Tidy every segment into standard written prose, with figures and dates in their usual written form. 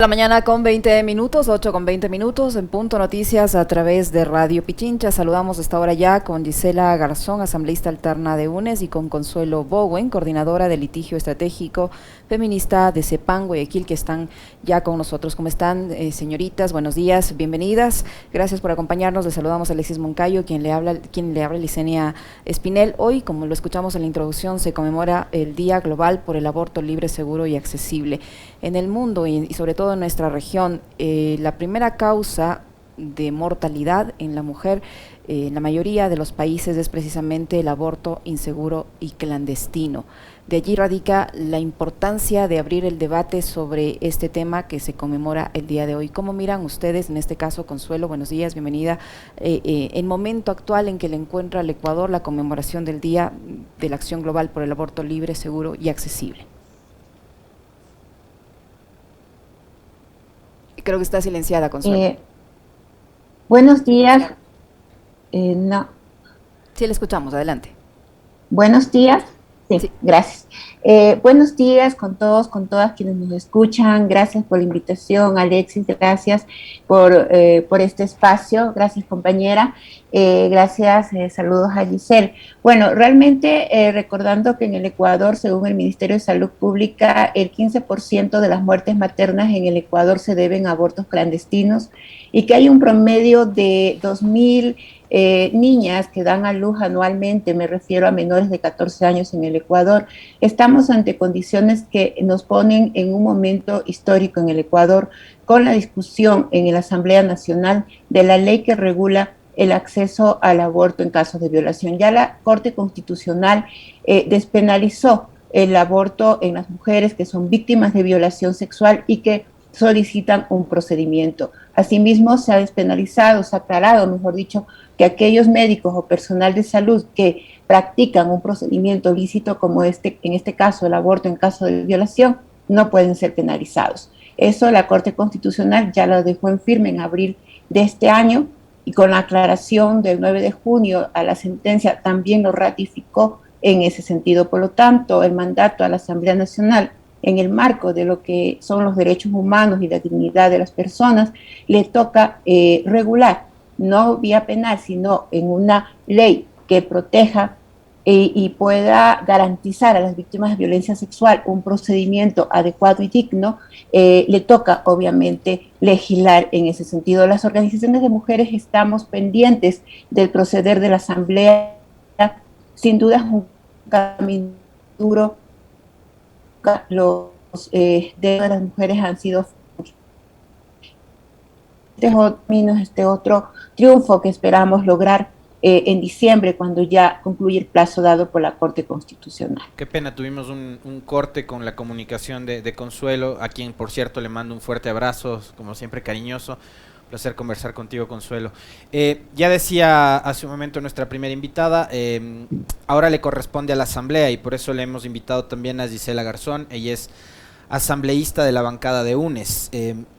La mañana con 20 minutos, 8 con 20 minutos, en Punto Noticias a través de Radio Pichincha. Saludamos hasta ahora ya con Gisela Garzón, asambleísta alterna de UNES, y con Consuelo Bowen, coordinadora de litigio estratégico feminista de CEPAN Guayaquil, que están ya con nosotros. ¿Cómo están, señoritas? Buenos días, bienvenidas. Gracias por acompañarnos. Les saludamos a Alexis Moncayo, quien le habla Licenia Espinel. Hoy, como lo escuchamos en la introducción, se conmemora el Día Global por el Aborto Libre, Seguro y Accesible. En el mundo y sobre todo en nuestra región, la primera causa de mortalidad en la mujer en la mayoría de los países es precisamente el aborto inseguro y clandestino. De allí radica la importancia de abrir el debate sobre este tema que se conmemora el día de hoy. ¿Cómo miran ustedes, en este caso, Consuelo? Buenos días, bienvenida. El momento actual en que le encuentra el Ecuador la conmemoración del Día de la Acción Global por el Aborto Libre, Seguro y Accesible. Creo que está silenciada, Consuelo. Buenos días. No. Sí, le escuchamos, adelante. Buenos días. Sí. Gracias. Buenos días con todos, con todas quienes nos escuchan. Gracias por la invitación, Alexis. Gracias por este espacio. Gracias, compañera. Gracias. Saludos a Giselle. Bueno, realmente recordando que en el Ecuador, según el Ministerio de Salud Pública, el 15% de las muertes maternas en el Ecuador se deben a abortos clandestinos y que hay un promedio de 2.000 niñas que dan a luz anualmente, me refiero a menores de 14 años en el Ecuador. Estamos ante condiciones que nos ponen en un momento histórico en el Ecuador con la discusión en la Asamblea Nacional de la ley que regula el acceso al aborto en casos de violación. Ya la Corte Constitucional despenalizó el aborto en las mujeres que son víctimas de violación sexual y que solicitan un procedimiento. Asimismo, se ha despenalizado, se ha aclarado, mejor dicho, que aquellos médicos o personal de salud que practican un procedimiento lícito como en este caso el aborto en caso de violación, no pueden ser penalizados. Eso la Corte Constitucional ya lo dejó en firme en abril de este año y con la aclaración del 9 de junio a la sentencia también lo ratificó en ese sentido. Por lo tanto, el mandato a la Asamblea Nacional en el marco de lo que son los derechos humanos y la dignidad de las personas, le toca regular, no vía penal, sino en una ley que proteja y pueda garantizar a las víctimas de violencia sexual un procedimiento adecuado y digno. Le toca, obviamente, legislar en ese sentido. Las organizaciones de mujeres estamos pendientes del proceder de la Asamblea. Sin duda es un camino duro. Los de las mujeres han sido este otro triunfo que esperamos lograr en diciembre, cuando ya concluye el plazo dado por la Corte Constitucional. Qué pena, tuvimos un corte con la comunicación de Consuelo, a quien por cierto le mando un fuerte abrazo, como siempre cariñoso. Placer conversar contigo, Consuelo. Ya decía hace un momento nuestra primera invitada, ahora le corresponde a la Asamblea y por eso le hemos invitado también a Gisela Garzón. Ella es asambleísta de la bancada de UNES.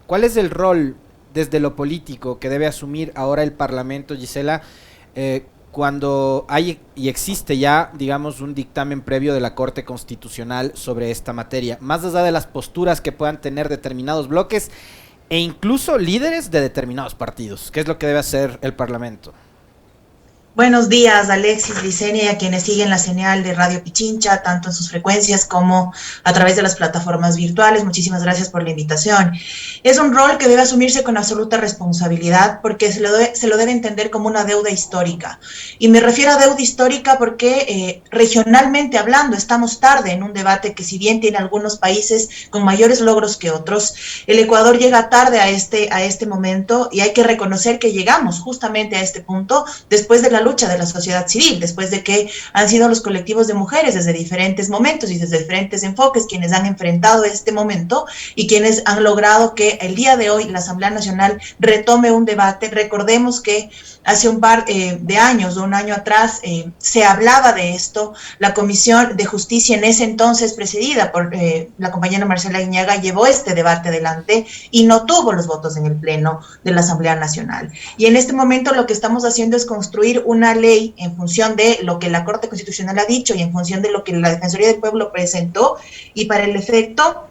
¿Cuál es el rol desde lo político que debe asumir ahora el Parlamento, Gisela, cuando hay y existe ya, digamos, un dictamen previo de la Corte Constitucional sobre esta materia, más allá de las posturas que puedan tener determinados bloques e incluso líderes de determinados partidos? ¿Qué es lo que debe hacer el Parlamento? Buenos días, Alexis, Licenia, y a quienes siguen la señal de Radio Pichincha, tanto en sus frecuencias como a través de las plataformas virtuales. Muchísimas gracias por la invitación. Es un rol que debe asumirse con absoluta responsabilidad porque se lo debe entender como una deuda histórica. Y me refiero a deuda histórica porque regionalmente hablando estamos tarde en un debate que, si bien tiene algunos países con mayores logros que otros, el Ecuador llega tarde a este momento, y hay que reconocer que llegamos justamente a este punto después de la lucha de la sociedad civil, después de que han sido los colectivos de mujeres desde diferentes momentos y desde diferentes enfoques quienes han enfrentado este momento y quienes han logrado que el día de hoy la Asamblea Nacional retome un debate. Recordemos que hace un par de años, o un año atrás, se hablaba de esto. La Comisión de Justicia, en ese entonces presidida por la compañera Marcela Guiñaga, llevó este debate adelante y no tuvo los votos en el Pleno de la Asamblea Nacional. Y en este momento lo que estamos haciendo es construir una ley en función de lo que la Corte Constitucional ha dicho y en función de lo que la Defensoría del Pueblo presentó, y para el efecto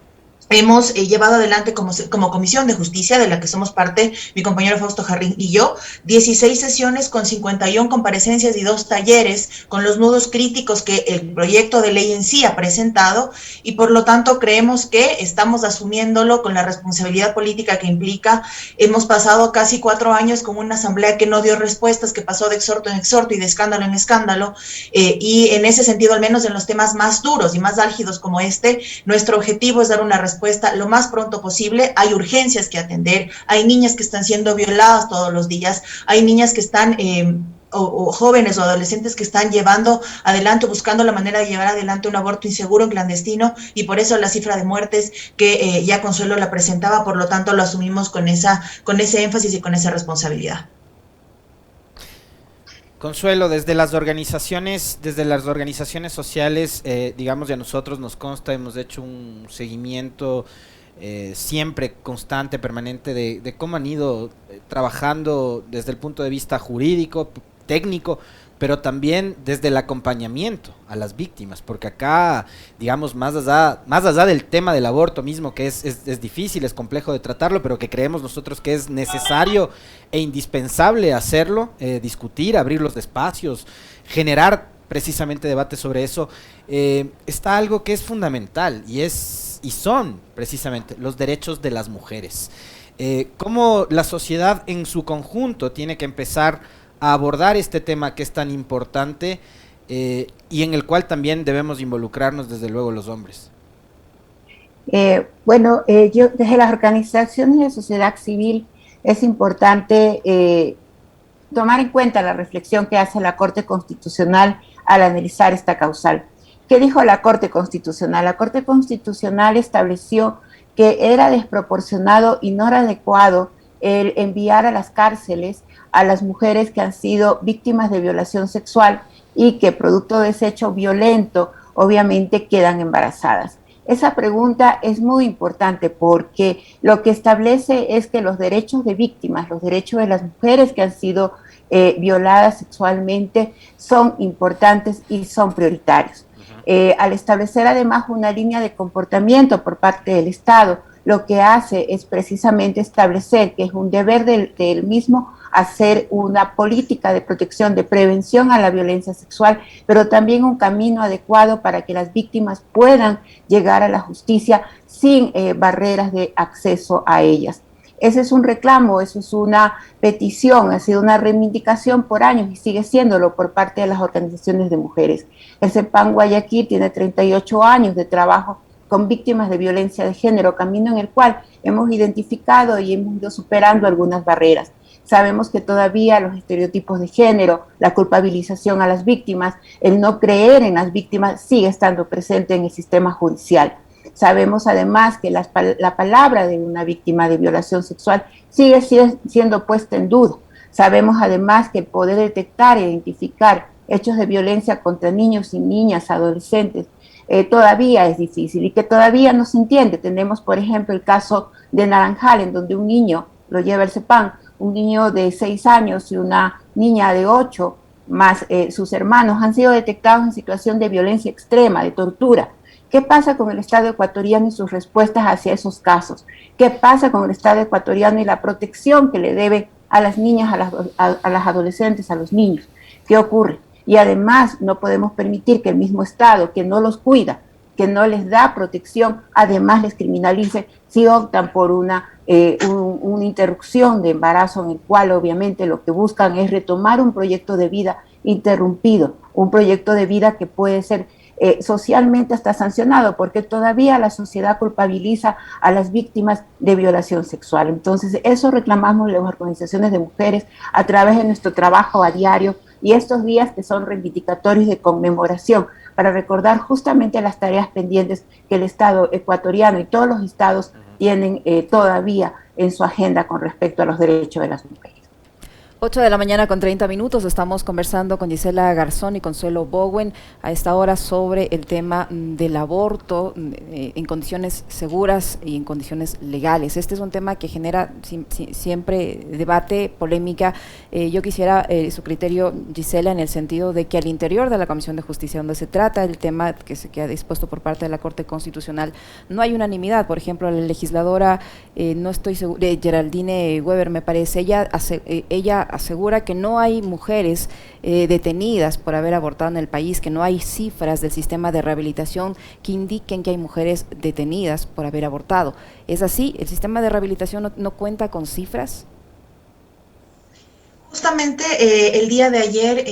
hemos llevado adelante como Comisión de Justicia, de la que somos parte, mi compañero Fausto Jarrín y yo, 16 sesiones con 51 comparecencias y 2 talleres con los nudos críticos que el proyecto de ley en sí ha presentado, y por lo tanto creemos que estamos asumiéndolo con la responsabilidad política que implica. Hemos pasado casi 4 años con una asamblea que no dio respuestas, que pasó de exhorto en exhorto y de escándalo en escándalo, y en ese sentido, al menos en los temas más duros y más álgidos como este, nuestro objetivo es dar una respuesta lo más pronto posible. Hay urgencias que atender, hay niñas que están siendo violadas todos los días, hay niñas que están o jóvenes o adolescentes que están llevando adelante, buscando la manera de llevar adelante un aborto inseguro en clandestino, y por eso la cifra de muertes que ya Consuelo la presentaba, por lo tanto lo asumimos con ese énfasis y con esa responsabilidad. Consuelo, desde las organizaciones sociales, digamos, de a nosotros nos consta, hemos hecho un seguimiento siempre constante, permanente, de cómo han ido trabajando desde el punto de vista jurídico, técnico, pero también desde el acompañamiento a las víctimas, porque acá, digamos, más allá del tema del aborto mismo, que es difícil, es complejo de tratarlo, pero que creemos nosotros que es necesario e indispensable hacerlo, discutir, abrir los espacios, generar precisamente debate sobre eso, está algo que es fundamental y son precisamente los derechos de las mujeres. Cómo la sociedad en su conjunto tiene que empezar a abordar este tema que es tan importante y en el cual también debemos involucrarnos desde luego los hombres. Yo desde las organizaciones de sociedad civil es importante tomar en cuenta la reflexión que hace la Corte Constitucional al analizar esta causal. ¿Qué dijo la Corte Constitucional? La Corte Constitucional estableció que era desproporcionado y no era adecuado el enviar a las cárceles a las mujeres que han sido víctimas de violación sexual y que producto de ese hecho violento obviamente quedan embarazadas. Esa pregunta es muy importante porque lo que establece es que los derechos de víctimas, los derechos de las mujeres que han sido violadas sexualmente son importantes y son prioritarios. Al establecer además una línea de comportamiento por parte del Estado, lo que hace es precisamente establecer que es un deber del mismo hacer una política de protección, de prevención a la violencia sexual, pero también un camino adecuado para que las víctimas puedan llegar a la justicia sin barreras de acceso a ellas. Ese es un reclamo, eso es una petición, ha sido una reivindicación por años y sigue siéndolo por parte de las organizaciones de mujeres. El CEPAN Guayaquil tiene 38 años de trabajo con víctimas de violencia de género, camino en el cual hemos identificado y hemos ido superando algunas barreras. Sabemos que todavía los estereotipos de género, la culpabilización a las víctimas, el no creer en las víctimas sigue estando presente en el sistema judicial. Sabemos además que la palabra de una víctima de violación sexual sigue siendo puesta en duda. Sabemos además que el poder detectar e identificar hechos de violencia contra niños y niñas, adolescentes, todavía es difícil y que todavía no se entiende. Tenemos, por ejemplo, el caso de Naranjal, en donde un niño, lo lleva el CEPAN, un niño de 6 años y una niña de 8, más sus hermanos, han sido detectados en situación de violencia extrema, de tortura. ¿Qué pasa con el Estado ecuatoriano y sus respuestas hacia esos casos? ¿Qué pasa con el Estado ecuatoriano y la protección que le debe a las niñas, a las adolescentes, a los niños? ¿Qué ocurre? Y además no podemos permitir que el mismo Estado, que no los cuida, que no les da protección, además les criminalice si optan por una interrupción de embarazo en el cual obviamente lo que buscan es retomar un proyecto de vida interrumpido, un proyecto de vida que puede ser socialmente hasta sancionado, porque todavía la sociedad culpabiliza a las víctimas de violación sexual. Entonces, eso reclamamos las organizaciones de mujeres a través de nuestro trabajo a diario y estos días que son reivindicatorios de conmemoración para recordar justamente las tareas pendientes que el Estado ecuatoriano y todos los estados tienen todavía en su agenda con respecto a los derechos de las mujeres. 8 de la mañana con 30 minutos, estamos conversando con Gisela Garzón y Consuelo Bowen a esta hora sobre el tema del aborto en condiciones seguras y en condiciones legales. Este es un tema que genera siempre debate, polémica. Yo quisiera su criterio, Gisela, en el sentido de que al interior de la Comisión de Justicia, donde se trata el tema que ha dispuesto por parte de la Corte Constitucional, no hay unanimidad. Por ejemplo, la legisladora, no estoy segura, Geraldine Weber me parece, ella asegura que no hay mujeres detenidas por haber abortado en el país, que no hay cifras del sistema de rehabilitación que indiquen que hay mujeres detenidas por haber abortado. ¿Es así? ¿El sistema de rehabilitación no cuenta con cifras? Justamente el día de ayer,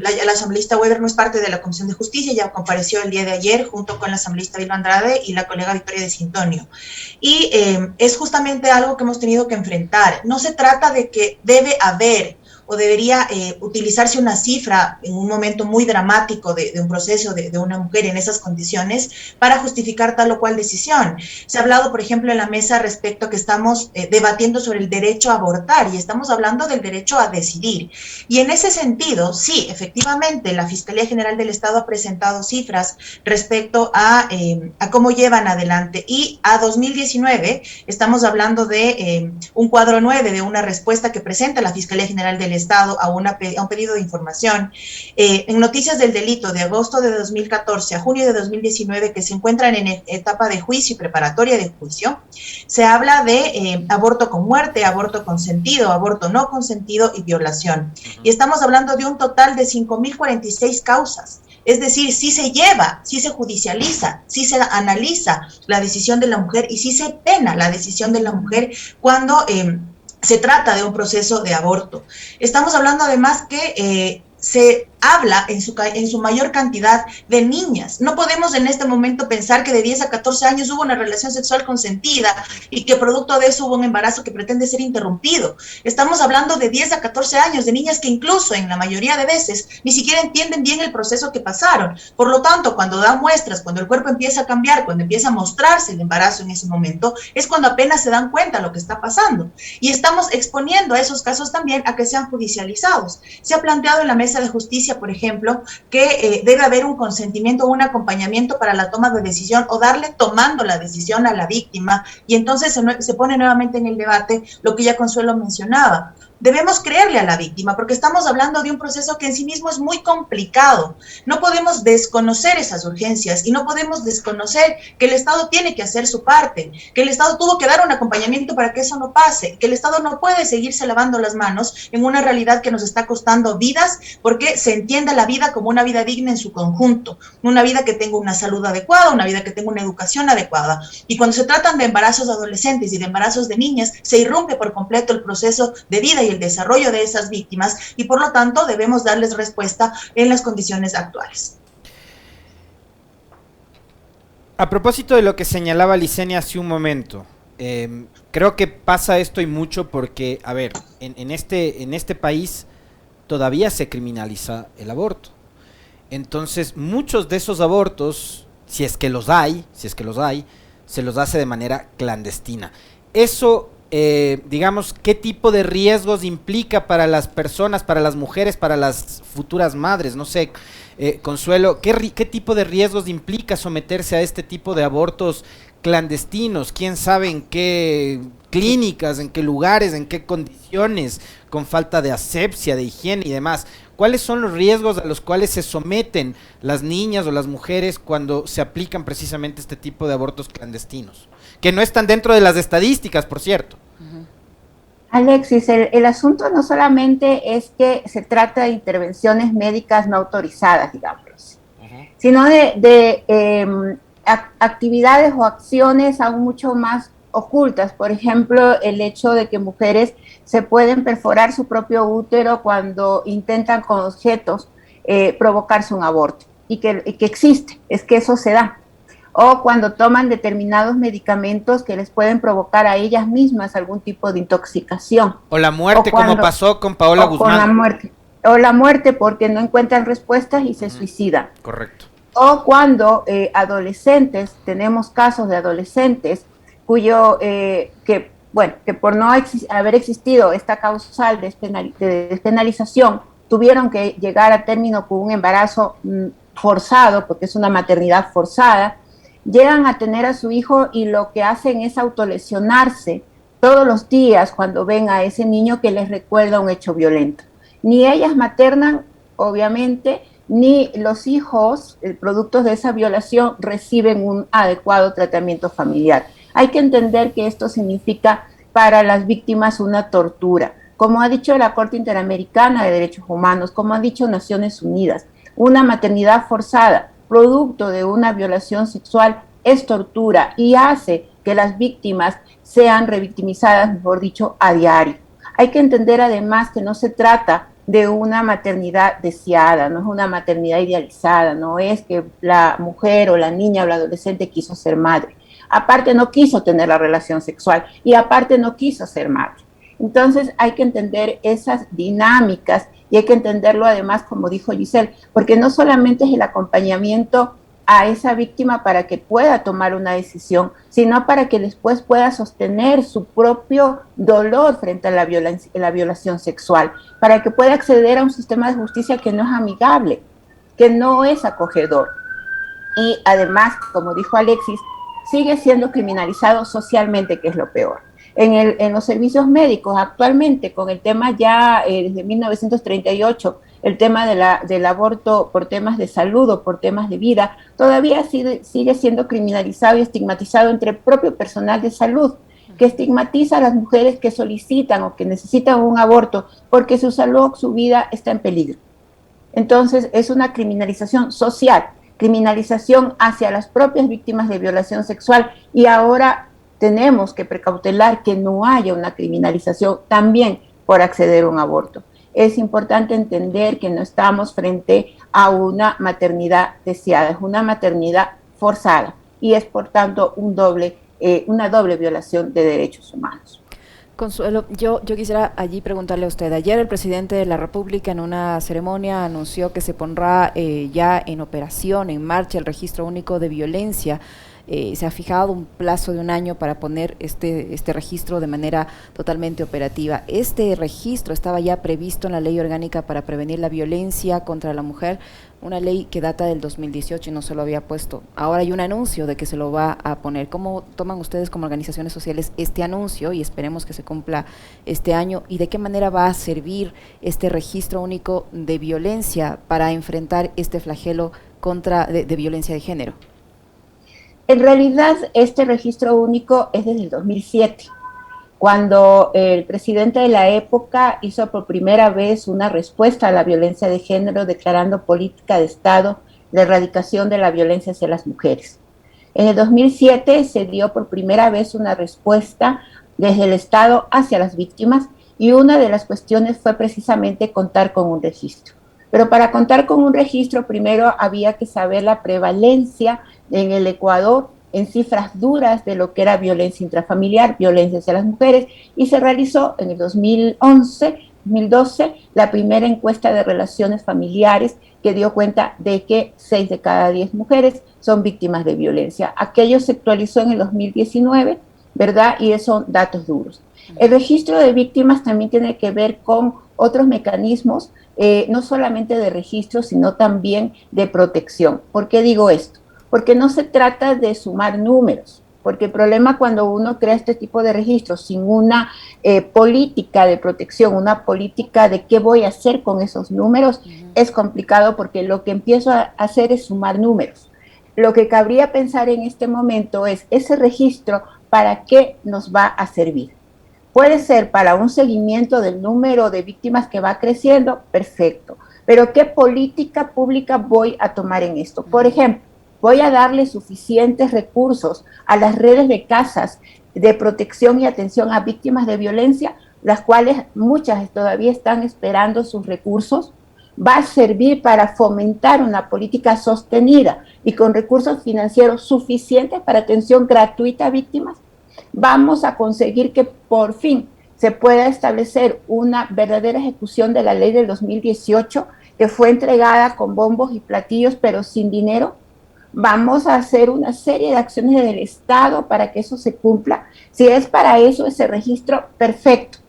la asambleísta Weber no es parte de la Comisión de Justicia, ya compareció el día de ayer junto con la asambleísta Vilma Andrade y la colega Victoria de Cintonio. Y es justamente algo que hemos tenido que enfrentar. No se trata de que debe haber o debería utilizarse una cifra en un momento muy dramático de un proceso de una mujer en esas condiciones para justificar tal o cual decisión. Se ha hablado, por ejemplo, en la mesa respecto a que estamos debatiendo sobre el derecho a abortar y estamos hablando del derecho a decidir. Y en ese sentido, sí, efectivamente, la Fiscalía General del Estado ha presentado cifras respecto a cómo llevan adelante. Y a 2019 estamos hablando de un cuadro 9 de una respuesta que presenta la Fiscalía General del Estado a un pedido de información. En Noticias del Delito de agosto de 2014 a junio de 2019, que se encuentran en etapa de juicio y preparatoria de juicio, se habla de aborto con muerte, aborto consentido, aborto no consentido y violación. Y estamos hablando de un total de 5.046 causas. Es decir, sí se lleva, sí se judicializa, sí se analiza la decisión de la mujer y sí se pena la decisión de la mujer cuando se trata de un proceso de aborto. Estamos hablando además que se habla en su mayor cantidad de niñas. No podemos en este momento pensar que de 10 a 14 años hubo una relación sexual consentida y que producto de eso hubo un embarazo que pretende ser interrumpido. Estamos hablando de 10 a 14 años, de niñas que incluso en la mayoría de veces ni siquiera entienden bien el proceso que pasaron. Por lo tanto, cuando dan muestras, cuando el cuerpo empieza a cambiar, cuando empieza a mostrarse el embarazo en ese momento, es cuando apenas se dan cuenta de lo que está pasando. Y estamos exponiendo a esos casos también a que sean judicializados. Se ha planteado en la mesa de justicia, por ejemplo, que debe haber un consentimiento, un acompañamiento para la toma de decisión o darle tomando la decisión a la víctima, y entonces se pone nuevamente en el debate lo que ya Consuelo mencionaba. Debemos creerle a la víctima porque estamos hablando de un proceso que en sí mismo es muy complicado. No podemos desconocer esas urgencias y no podemos desconocer que el Estado tiene que hacer su parte, que el Estado tuvo que dar un acompañamiento para que eso no pase, que el Estado no puede seguirse lavando las manos en una realidad que nos está costando vidas porque se entienda la vida como una vida digna en su conjunto, una vida que tenga una salud adecuada, una vida que tenga una educación adecuada. Y cuando se tratan de embarazos adolescentes y de embarazos de niñas, se irrumpe por completo el proceso de vida y el desarrollo de esas víctimas y por lo tanto debemos darles respuesta en las condiciones actuales. A propósito de lo que señalaba Licenia hace un momento, creo que pasa esto y mucho porque, a ver, en este país todavía se criminaliza el aborto. Entonces, muchos de esos abortos, si es que los hay, se los hace de manera clandestina. Eso, digamos, ¿qué tipo de riesgos implica para las personas, para las mujeres, para las futuras madres? No sé, Consuelo, ¿qué tipo de riesgos implica someterse a este tipo de abortos clandestinos? ¿Quién sabe en qué clínicas, en qué lugares, en qué condiciones, con falta de asepsia, de higiene y demás? ¿Cuáles son los riesgos a los cuales se someten las niñas o las mujeres cuando se aplican precisamente este tipo de abortos clandestinos? Que no están dentro de las estadísticas, por cierto. Alexis, el asunto no solamente es que se trata de intervenciones médicas no autorizadas, digamos, sino de actividades o acciones aún mucho más ocultas. Por ejemplo, el hecho de que mujeres se pueden perforar su propio útero cuando intentan con objetos provocarse un aborto, y que existe, es que eso se da. O cuando toman determinados medicamentos que les pueden provocar a ellas mismas algún tipo de intoxicación. O la muerte, como pasó con Paola Guzmán. O la muerte porque no encuentran respuestas y se suicidan. Correcto. O cuando adolescentes, tenemos casos de adolescentes que bueno, que por no haber existido esta causal de despenalización, tuvieron que llegar a término con un embarazo forzado, porque es una maternidad forzada, llegan a tener a su hijo y lo que hacen es autolesionarse todos los días cuando ven a ese niño que les recuerda un hecho violento. Ni ellas maternan, obviamente, ni los hijos, productos de esa violación, reciben un adecuado tratamiento familiar. Hay que entender que esto significa para las víctimas una tortura. Como ha dicho la Corte Interamericana de Derechos Humanos, como han dicho Naciones Unidas, una maternidad forzada, producto de una violación sexual, es tortura y hace que las víctimas sean revictimizadas, mejor dicho, a diario. Hay que entender además que no se trata de una maternidad deseada, no es una maternidad idealizada, no es que la mujer o la niña o la adolescente quiso ser madre. Aparte no quiso tener la relación sexual y aparte no quiso ser madre. Entonces hay que entender esas dinámicas y hay que entenderlo además, como dijo Giselle, porque no solamente es el acompañamiento a esa víctima para que pueda tomar una decisión, sino para que después pueda sostener su propio dolor frente a la violación sexual, para que pueda acceder a un sistema de justicia que no es amigable, que no es acogedor. Y además, como dijo Alexis, sigue siendo criminalizado socialmente, que es lo peor. En los servicios médicos actualmente, con el tema ya desde 1938, el tema del aborto por temas de salud o por temas de vida, todavía sigue siendo criminalizado y estigmatizado entre el propio personal de salud, que estigmatiza a las mujeres que solicitan o que necesitan un aborto porque su salud, su vida está en peligro. Entonces es una criminalización social, criminalización hacia las propias víctimas de violación sexual, y ahora tenemos que precautelar que no haya una criminalización también por acceder a un aborto. Es importante entender que no estamos frente a una maternidad deseada, es una maternidad forzada y es por tanto una doble violación de derechos humanos. Consuelo, yo quisiera allí preguntarle a usted. Ayer el presidente de la República en una ceremonia anunció que se pondrá ya en operación, en marcha, el registro único de violencia. Se ha fijado un plazo de 1 año para poner este registro de manera totalmente operativa. Este registro estaba ya previsto en la Ley Orgánica para prevenir la violencia contra la mujer, una ley que data del 2018 y no se lo había puesto. Ahora hay un anuncio de que se lo va a poner. ¿Cómo toman ustedes como organizaciones sociales este anuncio? Y esperemos que se cumpla este año. ¿Y de qué manera va a servir este registro único de violencia para enfrentar este flagelo de violencia de género? En realidad, este registro único es desde el 2007, cuando el presidente de la época hizo por primera vez una respuesta a la violencia de género, declarando política de Estado de erradicación de la violencia hacia las mujeres. En el 2007 se dio por primera vez una respuesta desde el Estado hacia las víctimas, y una de las cuestiones fue precisamente contar con un registro. Pero para contar con un registro, primero había que saber la prevalencia en el Ecuador en cifras duras de lo que era violencia intrafamiliar, violencia hacia las mujeres, y se realizó en el 2011-2012 la primera encuesta de relaciones familiares que dio cuenta de que 6 de cada 10 mujeres son víctimas de violencia. Aquello se actualizó en el 2019, ¿verdad? Y son datos duros. El registro de víctimas también tiene que ver con otros mecanismos, no solamente de registro, sino también de protección. ¿Por qué digo esto? Porque no se trata de sumar números, porque el problema cuando uno crea este tipo de registros sin una política de protección, una política de qué voy a hacer con esos números, es complicado, porque lo que empiezo a hacer es sumar números. Lo que cabría pensar en este momento es ese registro, ¿para qué nos va a servir? Puede ser para un seguimiento del número de víctimas que va creciendo, perfecto, pero ¿qué política pública voy a tomar en esto? Por ejemplo, voy a darle suficientes recursos a las redes de casas de protección y atención a víctimas de violencia, las cuales muchas todavía están esperando sus recursos. Va a servir para fomentar una política sostenida y con recursos financieros suficientes para atención gratuita a víctimas. Vamos a conseguir que por fin se pueda establecer una verdadera ejecución de la ley del 2018, que fue entregada con bombos y platillos, pero sin dinero. vamos a hacer una serie de acciones del Estado para que eso se cumpla. Si es para eso ese registro, perfecto.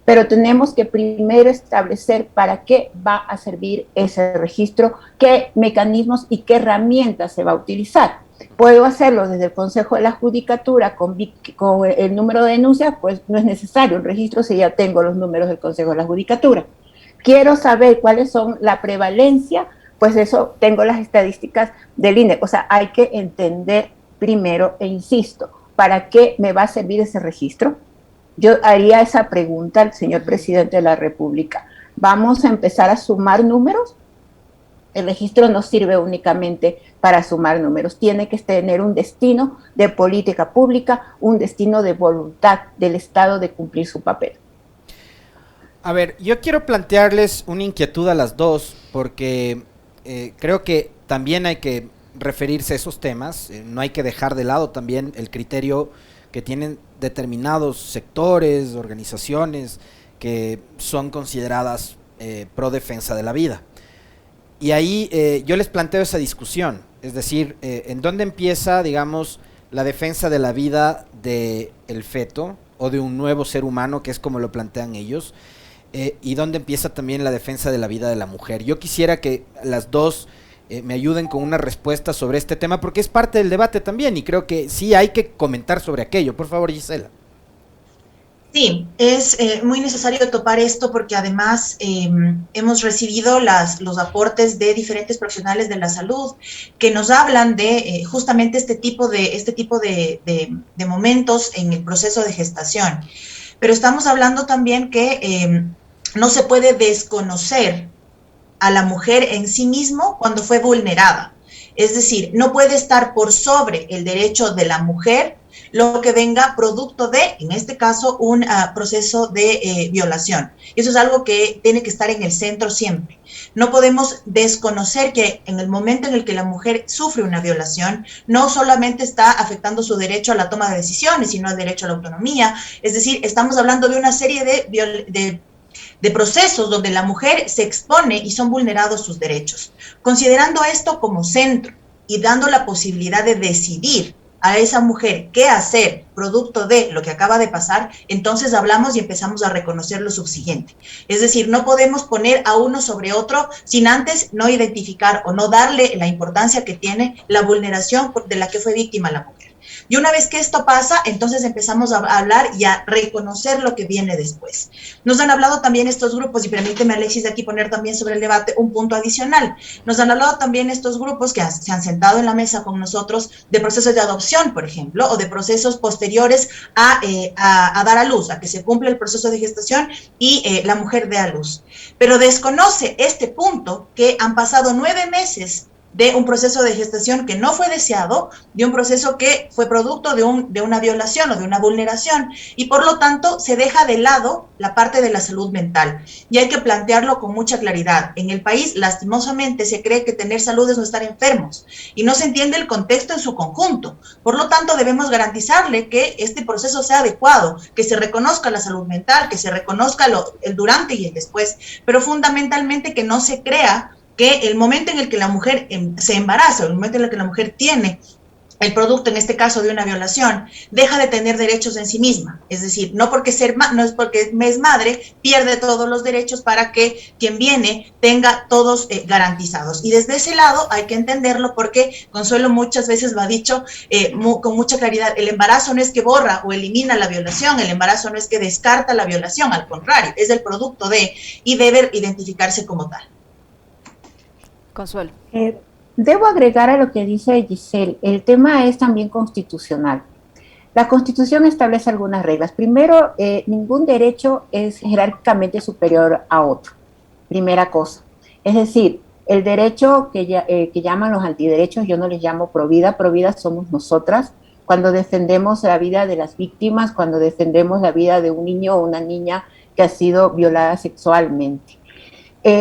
Pero tenemos que primero establecer para qué va a servir ese registro, qué mecanismos y qué herramientas se va a utilizar. ¿Puedo hacerlo desde el Consejo de la Judicatura con el número de denuncias? Pues no es necesario un registro si ya tengo los números del Consejo de la Judicatura. Quiero saber cuáles son la prevalencia, pues eso tengo las estadísticas del INE. O sea, hay que entender primero, e insisto, ¿para qué me va a servir ese registro? Yo haría esa pregunta al señor presidente de la República. ¿Vamos a empezar a sumar números? El registro no sirve únicamente para sumar números, tiene que tener un destino de política pública, un destino de voluntad del Estado de cumplir su papel. A ver, yo quiero plantearles una inquietud a las dos, porque creo que también hay que referirse a esos temas, no hay que dejar de lado también el criterio que tienen determinados sectores, organizaciones que son consideradas pro defensa de la vida. Y ahí yo les planteo esa discusión, es decir, ¿en dónde empieza, digamos, la defensa de la vida del feto o de un nuevo ser humano, que es como lo plantean ellos, y dónde empieza también la defensa de la vida de la mujer? Yo quisiera que las dos me ayuden con una respuesta sobre este tema, porque es parte del debate también, y creo que sí hay que comentar sobre aquello. Por favor, Gisela. Sí, es muy necesario topar esto porque además hemos recibido los aportes de diferentes profesionales de la salud que nos hablan de justamente este tipo de momentos en el proceso de gestación. Pero estamos hablando también que no se puede desconocer a la mujer en sí mismo cuando fue vulnerada. Es decir, no puede estar por sobre el derecho de la mujer lo que venga producto de, en este caso, un proceso de violación. Eso es algo que tiene que estar en el centro siempre. No podemos desconocer que en el momento en el que la mujer sufre una violación, no solamente está afectando su derecho a la toma de decisiones, sino el derecho a la autonomía. Es decir, estamos hablando de una serie de procesos donde la mujer se expone y son vulnerados sus derechos. Considerando esto como centro y dando la posibilidad de decidir a esa mujer qué hacer producto de lo que acaba de pasar, entonces hablamos y empezamos a reconocer lo subsiguiente. Es decir, no podemos poner a uno sobre otro sin antes no identificar o no darle la importancia que tiene la vulneración de la que fue víctima la mujer. Y una vez que esto pasa, entonces empezamos a hablar y a reconocer lo que viene después. Nos han hablado también estos grupos, y permíteme, Alexis, de aquí poner también sobre el debate un punto adicional. Nos han hablado también estos grupos que se han sentado en la mesa con nosotros de procesos de adopción, por ejemplo, o de procesos posteriores a dar a luz, a que se cumpla el proceso de gestación y la mujer dé a luz. Pero desconoce este punto que han pasado 9 meses de un proceso de gestación que no fue deseado, de un proceso que fue producto de una violación o de una vulneración, y por lo tanto se deja de lado la parte de la salud mental. Y hay que plantearlo con mucha claridad. En el país, lastimosamente, se cree que tener salud es no estar enfermos, y no se entiende el contexto en su conjunto. Por lo tanto, debemos garantizarle que este proceso sea adecuado, que se reconozca la salud mental, que se reconozca el durante y el después, pero fundamentalmente que no se crea que el momento en el que la mujer se embaraza, el momento en el que la mujer tiene el producto, en este caso de una violación, deja de tener derechos en sí misma. Es decir, no porque no es porque es madre, pierde todos los derechos para que quien viene tenga todos garantizados. Y desde ese lado hay que entenderlo porque Consuelo muchas veces lo ha dicho con mucha claridad. El embarazo no es que borra o elimina la violación, el embarazo no es que descarta la violación, al contrario, es el producto de y debe identificarse como tal. Consuelo. Debo agregar a lo que dice Giselle, el tema es también constitucional. La Constitución establece algunas reglas. Primero, ningún derecho es jerárquicamente superior a otro, primera cosa. Es decir, el derecho que llaman los antiderechos, yo no les llamo provida somos nosotras, cuando defendemos la vida de las víctimas, cuando defendemos la vida de un niño o una niña que ha sido violada sexualmente.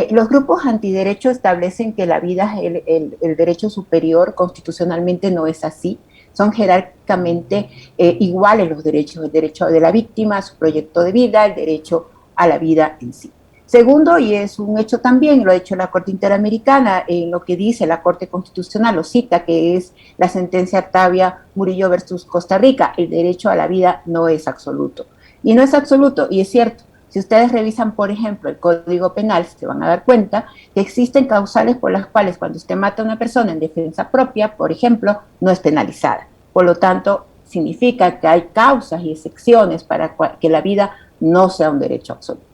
Los grupos antiderechos establecen que la vida es el derecho superior, constitucionalmente no es así, son jerárquicamente iguales los derechos, el derecho de la víctima a su proyecto de vida, el derecho a la vida en sí. Segundo, y es un hecho también, lo ha hecho la Corte Interamericana, en lo que dice la Corte Constitucional, lo cita, que es la sentencia Artavia Murillo versus Costa Rica, el derecho a la vida no es absoluto. Y no es absoluto, y es cierto. Si ustedes revisan, por ejemplo, el Código Penal, se van a dar cuenta que existen causales por las cuales cuando usted mata a una persona en defensa propia, por ejemplo, no es penalizada. Por lo tanto, significa que hay causas y excepciones para que la vida no sea un derecho absoluto.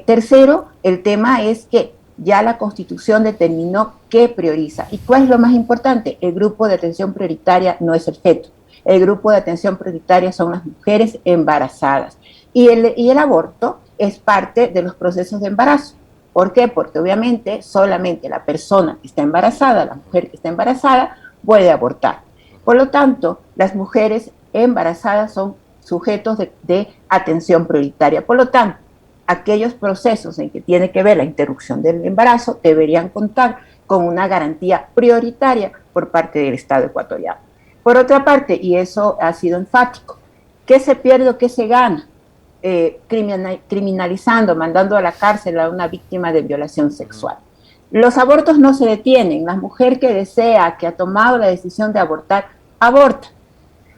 Tercero, el tema es que ya la Constitución determinó qué prioriza. ¿Y cuál es lo más importante? El grupo de atención prioritaria no es el feto. El grupo de atención prioritaria son las mujeres embarazadas. Y el aborto es parte de los procesos de embarazo. ¿Por qué? Porque obviamente solamente la persona que está embarazada, la mujer que está embarazada, puede abortar. Por lo tanto, las mujeres embarazadas son sujetos de atención prioritaria. Por lo tanto, aquellos procesos en que tiene que ver la interrupción del embarazo deberían contar con una garantía prioritaria por parte del Estado ecuatoriano. Por otra parte, y eso ha sido enfático, ¿qué se pierde o qué se gana? Criminalizando, mandando a la cárcel a una víctima de violación sexual. Los abortos no se detienen. La mujer que desea, que ha tomado la decisión de abortar, aborta.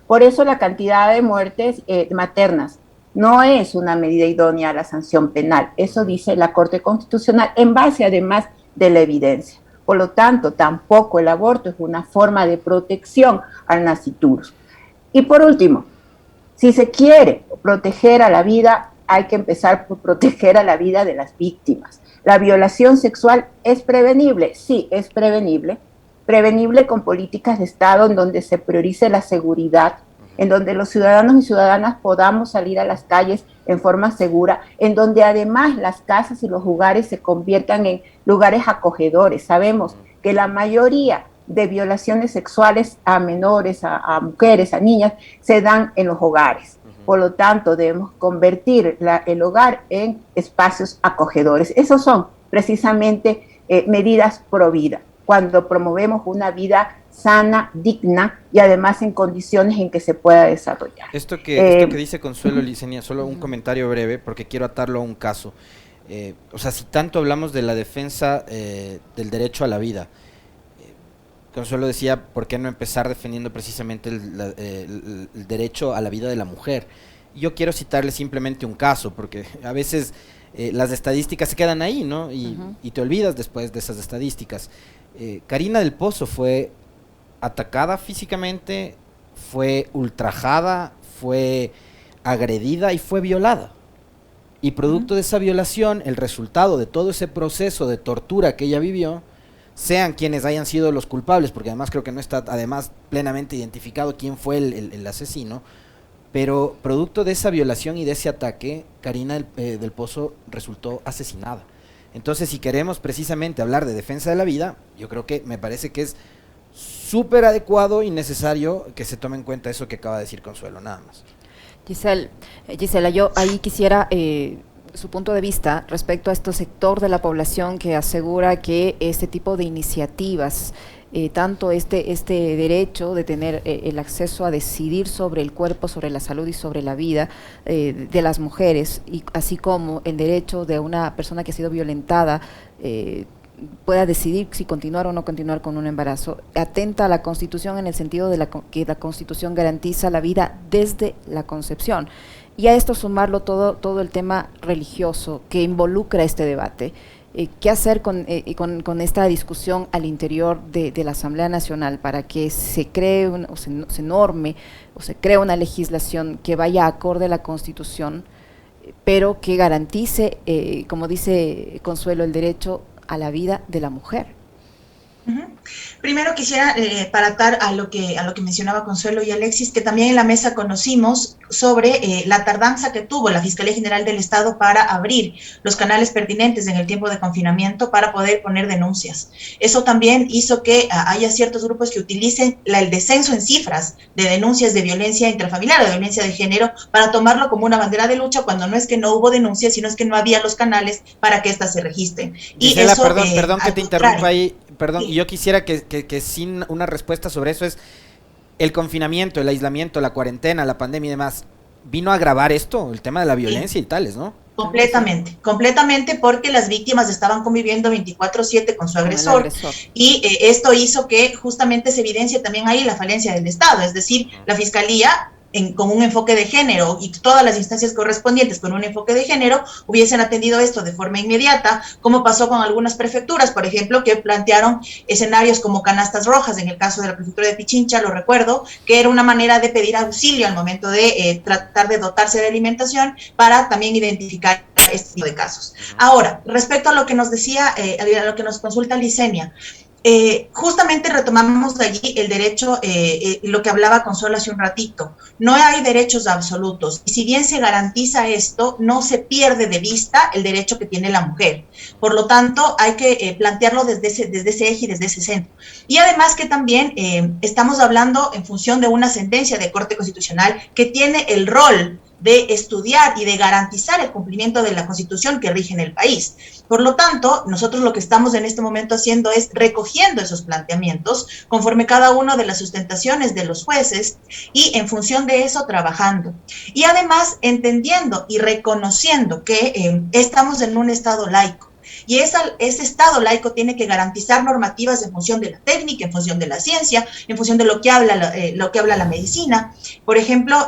Por eso la cantidad de muertes maternas no es una medida idónea a la sanción penal. Eso dice la Corte Constitucional en base además de la evidencia. Por lo tanto, tampoco el aborto es una forma de protección al nasciturus. Y por último, si se quiere proteger a la vida, hay que empezar por proteger a la vida de las víctimas. La violación sexual es prevenible, sí, es prevenible con políticas de Estado en donde se priorice la seguridad, en donde los ciudadanos y ciudadanas podamos salir a las calles en forma segura, en donde además las casas y los hogares se conviertan en lugares acogedores. Sabemos que la mayoría de violaciones sexuales a menores, a mujeres, a niñas, se dan en los hogares. Por lo tanto, debemos convertir el hogar en espacios acogedores. Esos son precisamente medidas pro vida, cuando promovemos una vida sana, digna y además en condiciones en que se pueda desarrollar. Esto que dice Consuelo Licenia, solo un comentario breve porque quiero atarlo a un caso. O sea, si tanto hablamos de la defensa del derecho a la vida, Consuelo decía, ¿por qué no empezar defendiendo precisamente el derecho a la vida de la mujer? Yo quiero citarle simplemente un caso, porque a veces las estadísticas se quedan ahí, ¿no? Y te olvidas después de esas estadísticas. Karina del Pozo fue atacada físicamente, fue ultrajada, fue agredida y fue violada. Y producto de esa violación, el resultado de todo ese proceso de tortura que ella vivió, sean quienes hayan sido los culpables, porque además creo que no está además plenamente identificado quién fue el asesino, pero producto de esa violación y de ese ataque, Karina del Pozo resultó asesinada. Entonces, si queremos precisamente hablar de defensa de la vida, yo creo que me parece que es súper adecuado y necesario que se tome en cuenta eso que acaba de decir Consuelo, nada más. Gisela, yo ahí quisiera su punto de vista respecto a este sector de la población que asegura que este tipo de iniciativas, tanto este derecho de tener el acceso a decidir sobre el cuerpo, sobre la salud y sobre la vida de las mujeres, y así como el derecho de una persona que ha sido violentada pueda decidir si continuar o no continuar con un embarazo, atenta a la Constitución en el sentido de que la Constitución garantiza la vida desde la concepción. Y a esto sumarlo todo el tema religioso que involucra este debate. ¿Qué hacer con esta discusión al interior de la Asamblea Nacional para que se cree se norme o se cree una legislación que vaya acorde a la Constitución, pero que garantice, como dice Consuelo, el derecho a la vida de la mujer? Primero quisiera, para atar a lo que mencionaba Consuelo y Alexis, que también en la mesa conocimos sobre la tardanza que tuvo la Fiscalía General del Estado para abrir los canales pertinentes en el tiempo de confinamiento para poder poner denuncias. Eso también hizo que haya ciertos grupos que utilicen el descenso en cifras de denuncias de violencia intrafamiliar o de violencia de género para tomarlo como una bandera de lucha, cuando no es que no hubo denuncias, sino es que no había los canales para que éstas se registren. Gisela, y eso, perdón que te interrumpa ahí. Perdón, sí. Y yo quisiera que sin una respuesta sobre eso es el confinamiento, el aislamiento, la cuarentena, la pandemia y demás, ¿vino a agravar esto? El tema de la violencia y tales, ¿no? Completamente, completamente, porque las víctimas estaban conviviendo 24/7 con su agresor, y esto hizo que justamente se evidencie también ahí la falencia del Estado, es decir, la Fiscalía con un enfoque de género y todas las instancias correspondientes con un enfoque de género hubiesen atendido esto de forma inmediata, como pasó con algunas prefecturas, por ejemplo, que plantearon escenarios como canastas rojas. En el caso de la prefectura de Pichincha, lo recuerdo, que era una manera de pedir auxilio al momento de tratar de dotarse de alimentación para también identificar este tipo de casos. Ahora, respecto a lo que nos decía, a lo que nos consulta Licenia, justamente retomamos de allí el derecho, lo que hablaba Consuelo hace un ratito. No hay derechos absolutos, y si bien se garantiza esto, no se pierde de vista el derecho que tiene la mujer. Por lo tanto, hay que plantearlo desde ese eje y desde ese centro. Y además que también estamos hablando en función de una sentencia de Corte Constitucional que tiene el rol de estudiar y de garantizar el cumplimiento de la Constitución que rige en el país. Por lo tanto, nosotros lo que estamos en este momento haciendo es recogiendo esos planteamientos conforme cada una de las sustentaciones de los jueces, y en función de eso trabajando. Y además entendiendo y reconociendo que estamos en un Estado laico. Y ese Estado laico tiene que garantizar normativas en función de la técnica, en función de la ciencia, en función de lo que habla la medicina. Por ejemplo,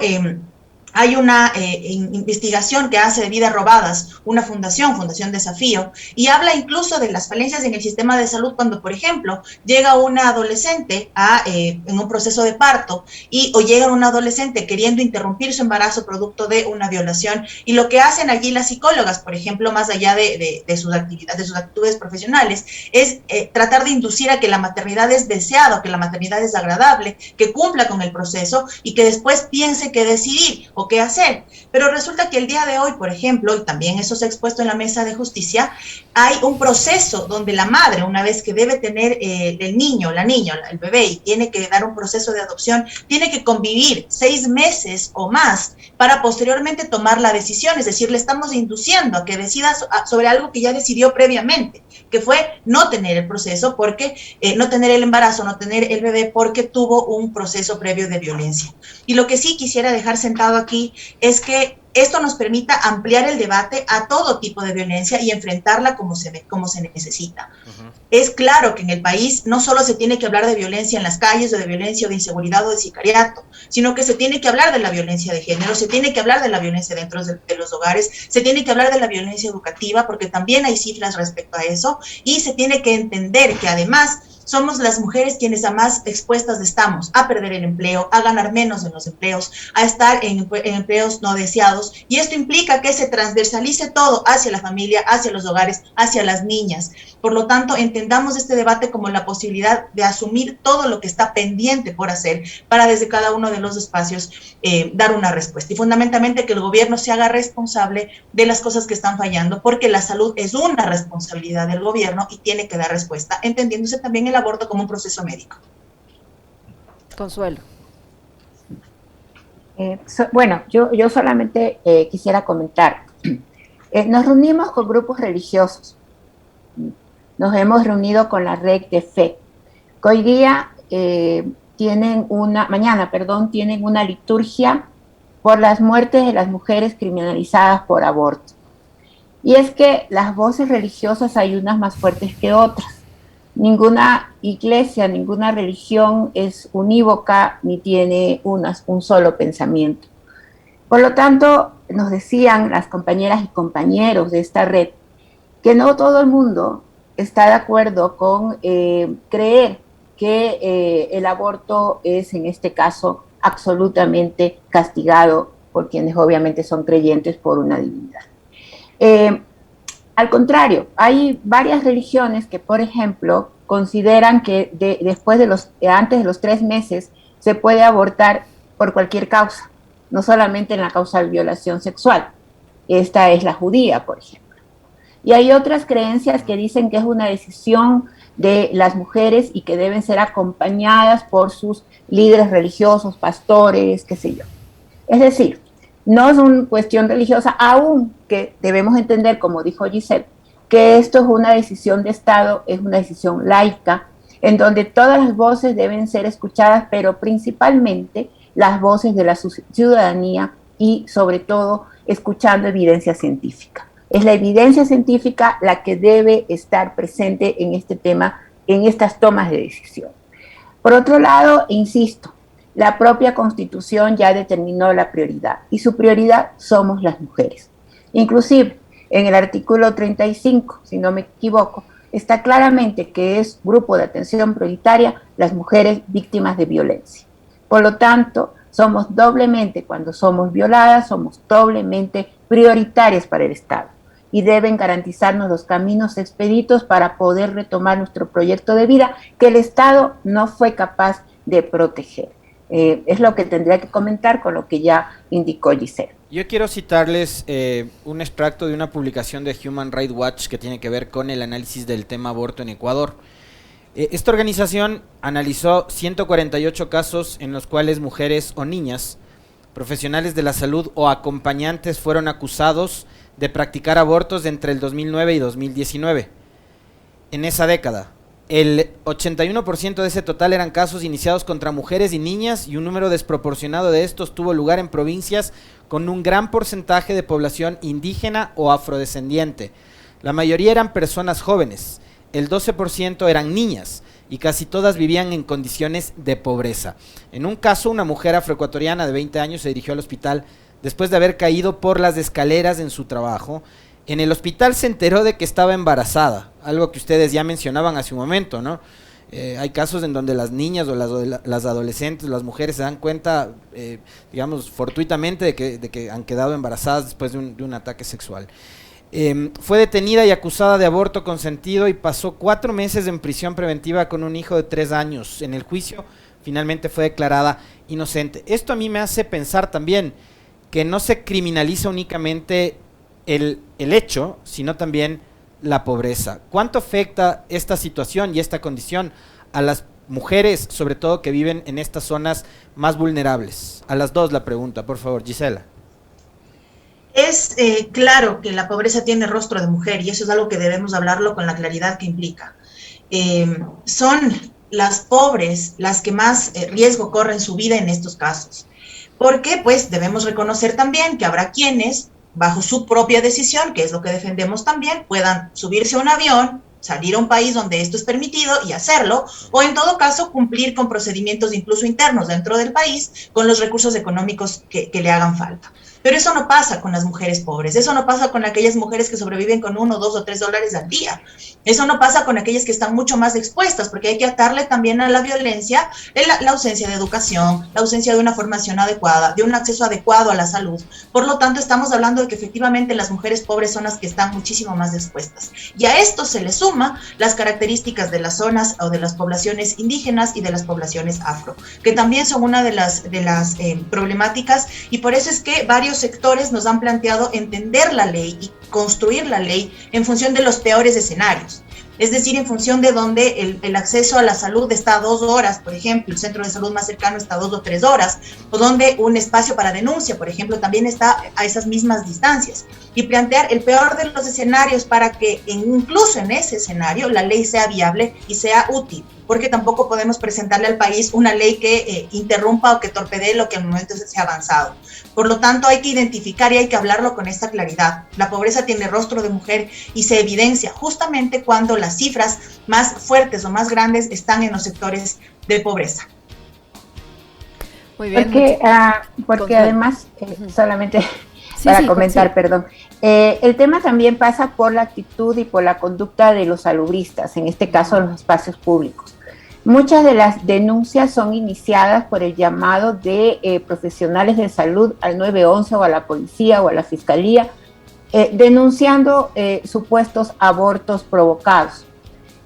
hay una investigación que hace de vidas robadas una fundación Desafío, y habla incluso de las falencias en el sistema de salud cuando, por ejemplo, llega una adolescente en un proceso de parto, o llega una adolescente queriendo interrumpir su embarazo producto de una violación, y lo que hacen allí las psicólogas, por ejemplo, más allá de sus actividades, de sus actitudes profesionales, es tratar de inducir a que la maternidad es deseada, que la maternidad es agradable, que cumpla con el proceso y que después piense qué decidir o qué hacer. Pero resulta que el día de hoy, por ejemplo, y también eso se ha expuesto en la mesa de justicia, hay un proceso donde la madre, una vez que debe tener el niño, la niña, el bebé, y tiene que dar un proceso de adopción, tiene que convivir 6 meses o más para posteriormente tomar la decisión. Es decir, le estamos induciendo a que decida sobre algo que ya decidió previamente, que fue no tener el proceso, porque no tener el embarazo, no tener el bebé, porque tuvo un proceso previo de violencia. Y lo que sí quisiera dejar sentado aquí es que esto nos permita ampliar el debate a todo tipo de violencia y enfrentarla como se necesita. Es claro que en el país no solo se tiene que hablar de violencia en las calles, o de violencia o de inseguridad o de sicariato, sino que se tiene que hablar de la violencia de género, se tiene que hablar de la violencia dentro de los hogares, se tiene que hablar de la violencia educativa, porque también hay cifras respecto a eso, y se tiene que entender que además somos las mujeres quienes a más expuestas estamos a perder el empleo, a ganar menos en los empleos, a estar en empleos no deseados, y esto implica que se transversalice todo hacia la familia, hacia los hogares, hacia las niñas. Por lo tanto, entendamos este debate como la posibilidad de asumir todo lo que está pendiente por hacer para desde cada uno de los espacios dar una respuesta, y fundamentalmente que el gobierno se haga responsable de las cosas que están fallando, porque la salud es una responsabilidad del gobierno y tiene que dar respuesta, entendiéndose también el aborto como un proceso médico. Consuelo. Bueno, yo solamente quisiera comentar. Nos reunimos con grupos religiosos. Nos hemos reunido con la Red de Fe, que hoy día mañana tienen una liturgia por las muertes de las mujeres criminalizadas por aborto. Y es que las voces religiosas hay unas más fuertes que otras. Ninguna iglesia, ninguna religión es unívoca ni tiene un solo pensamiento. Por lo tanto, nos decían las compañeras y compañeros de esta red que no todo el mundo está de acuerdo con creer que el aborto es, en este caso, absolutamente castigado por quienes obviamente son creyentes por una divinidad. Al contrario, hay varias religiones que, por ejemplo, consideran que antes de los 3 meses se puede abortar por cualquier causa, no solamente en la causa de violación sexual. Esta es la judía, por ejemplo. Y hay otras creencias que dicen que es una decisión de las mujeres y que deben ser acompañadas por sus líderes religiosos, pastores, qué sé yo. Es decir, no es una cuestión religiosa, aunque debemos entender, como dijo Giselle, que esto es una decisión de Estado, es una decisión laica, en donde todas las voces deben ser escuchadas, pero principalmente las voces de la ciudadanía y sobre todo escuchando evidencia científica. Es la evidencia científica la que debe estar presente en este tema, en estas tomas de decisión. Por otro lado, insisto, la propia Constitución ya determinó la prioridad y su prioridad somos las mujeres. Inclusive, en el artículo 35, si no me equivoco, está claramente que es grupo de atención prioritaria las mujeres víctimas de violencia. Por lo tanto, somos doblemente, cuando somos violadas, somos doblemente prioritarias para el Estado y deben garantizarnos los caminos expeditos para poder retomar nuestro proyecto de vida que el Estado no fue capaz de proteger. Es lo que tendría que comentar con lo que ya indicó Gisela. Yo quiero citarles un extracto de una publicación de Human Rights Watch que tiene que ver con el análisis del tema aborto en Ecuador. Esta organización analizó 148 casos en los cuales mujeres o niñas, profesionales de la salud o acompañantes fueron acusados de practicar abortos entre el 2009 y 2019. En esa década, el 81% de ese total eran casos iniciados contra mujeres y niñas, y un número desproporcionado de estos tuvo lugar en provincias con un gran porcentaje de población indígena o afrodescendiente. La mayoría eran personas jóvenes, el 12% eran niñas y casi todas vivían en condiciones de pobreza. En un caso, una mujer afroecuatoriana de 20 años se dirigió al hospital después de haber caído por las escaleras en su trabajo. En el hospital se enteró de que estaba embarazada, algo que ustedes ya mencionaban hace un momento, ¿no? Hay casos en donde las niñas o las adolescentes, las mujeres se dan cuenta, digamos, fortuitamente de que han quedado embarazadas después de un ataque sexual. Fue detenida y acusada de aborto consentido y pasó 4 meses en prisión preventiva con un hijo de 3 años. En el juicio finalmente fue declarada inocente. Esto a mí me hace pensar también que no se criminaliza únicamente el hecho, sino también la pobreza. ¿Cuánto afecta esta situación y esta condición a las mujeres, sobre todo que viven en estas zonas más vulnerables? A las dos la pregunta, por favor, Gisela. Es claro que la pobreza tiene rostro de mujer y eso es algo que debemos hablarlo con la claridad que implica. Son las pobres las que más riesgo corren su vida en estos casos. Porque pues debemos reconocer también que habrá quienes, bajo su propia decisión, que es lo que defendemos también, puedan subirse a un avión, salir a un país donde esto es permitido y hacerlo, o en todo caso cumplir con procedimientos incluso internos dentro del país con los recursos económicos que le hagan falta. Pero eso no pasa con las mujeres pobres, eso no pasa con aquellas mujeres que sobreviven con $1, $2 o $3 al día, eso no pasa con aquellas que están mucho más expuestas, porque hay que atarle también a la violencia, la ausencia de educación, la ausencia de una formación adecuada, de un acceso adecuado a la salud. Por lo tanto, estamos hablando de que efectivamente las mujeres pobres son las que están muchísimo más expuestas. Y a esto se le suma las características de las zonas o de las poblaciones indígenas y de las poblaciones afro, que también son una de las problemáticas, y por eso es que varios sectores nos han planteado entender la ley y construir la ley en función de los peores escenarios. Es decir, en función de donde el acceso a la salud está a 2 horas, por ejemplo, el centro de salud más cercano está a 2 o 3 horas, o donde un espacio para denuncia, por ejemplo, también está a esas mismas distancias. Y plantear el peor de los escenarios para que incluso en ese escenario la ley sea viable y sea útil, porque tampoco podemos presentarle al país una ley que interrumpa o que torpedee lo que al momento se ha avanzado. Por lo tanto, hay que identificar y hay que hablarlo con esta claridad. La pobreza tiene rostro de mujer y se evidencia justamente cuando las cifras más fuertes o más grandes están en los sectores de pobreza. Muy bien. Porque además, solamente para comentar, perdón, el tema también pasa por la actitud y por la conducta de los salubristas, en este caso los espacios públicos. Muchas de las denuncias son iniciadas por el llamado de profesionales de salud al 911 o a la policía o a la fiscalía, denunciando supuestos abortos provocados.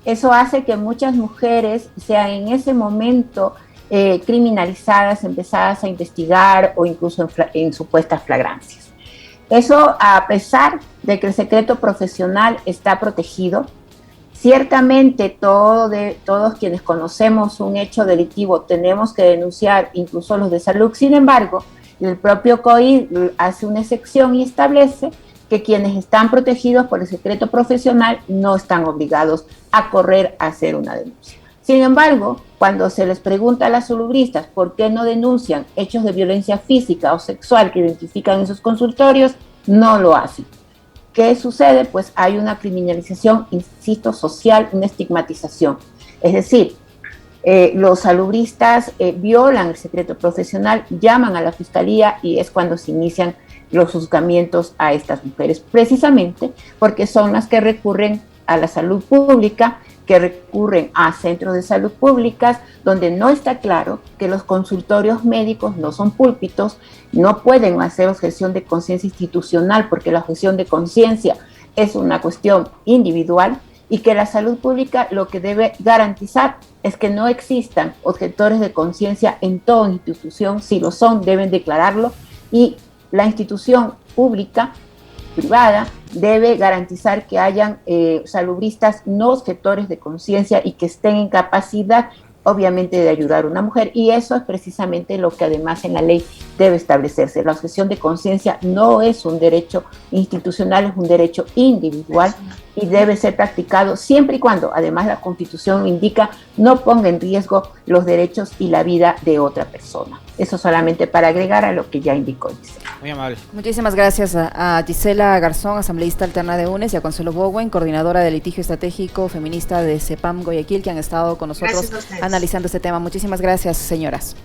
Eso hace que muchas mujeres sean en ese momento criminalizadas, empezadas a investigar o incluso en supuestas flagrancias. Eso a pesar de que el secreto profesional está protegido. Ciertamente todos quienes conocemos un hecho delictivo tenemos que denunciar, incluso los de salud. Sin embargo, el propio COI hace una excepción y establece que quienes están protegidos por el secreto profesional no están obligados a correr a hacer una denuncia. Sin embargo, cuando se les pregunta a las salubristas por qué no denuncian hechos de violencia física o sexual que identifican en sus consultorios, no lo hacen. ¿Qué sucede? Pues hay una criminalización, insisto, social, una estigmatización. Es decir, los salubristas violan el secreto profesional, llaman a la fiscalía y es cuando se inician los juzgamientos a estas mujeres, precisamente porque son las que recurren a la salud pública, que recurren a centros de salud públicas, donde no está claro que los consultorios médicos no son púlpitos, no pueden hacer objeción de conciencia institucional, porque la objeción de conciencia es una cuestión individual, y que la salud pública lo que debe garantizar es que no existan objetores de conciencia en toda institución. Si lo son, deben declararlo, y la institución pública, privada, debe garantizar que hayan salubristas no objetores de conciencia y que estén en capacidad, obviamente, de ayudar a una mujer, y eso es precisamente lo que además en la ley debe establecerse. La objeción de conciencia no es un derecho institucional, es un derecho individual y debe ser practicado siempre y cuando, además, la Constitución indica, no ponga en riesgo los derechos y la vida de otra persona. Eso solamente para agregar a lo que ya indicó Gisela. Muy amable. Muchísimas gracias a Gisela Garzón, asambleísta alterna de UNES, y a Consuelo Bowen, coordinadora de litigio estratégico feminista de CEPAM Guayaquil, que han estado con nosotros analizando este tema. Muchísimas gracias, señoras.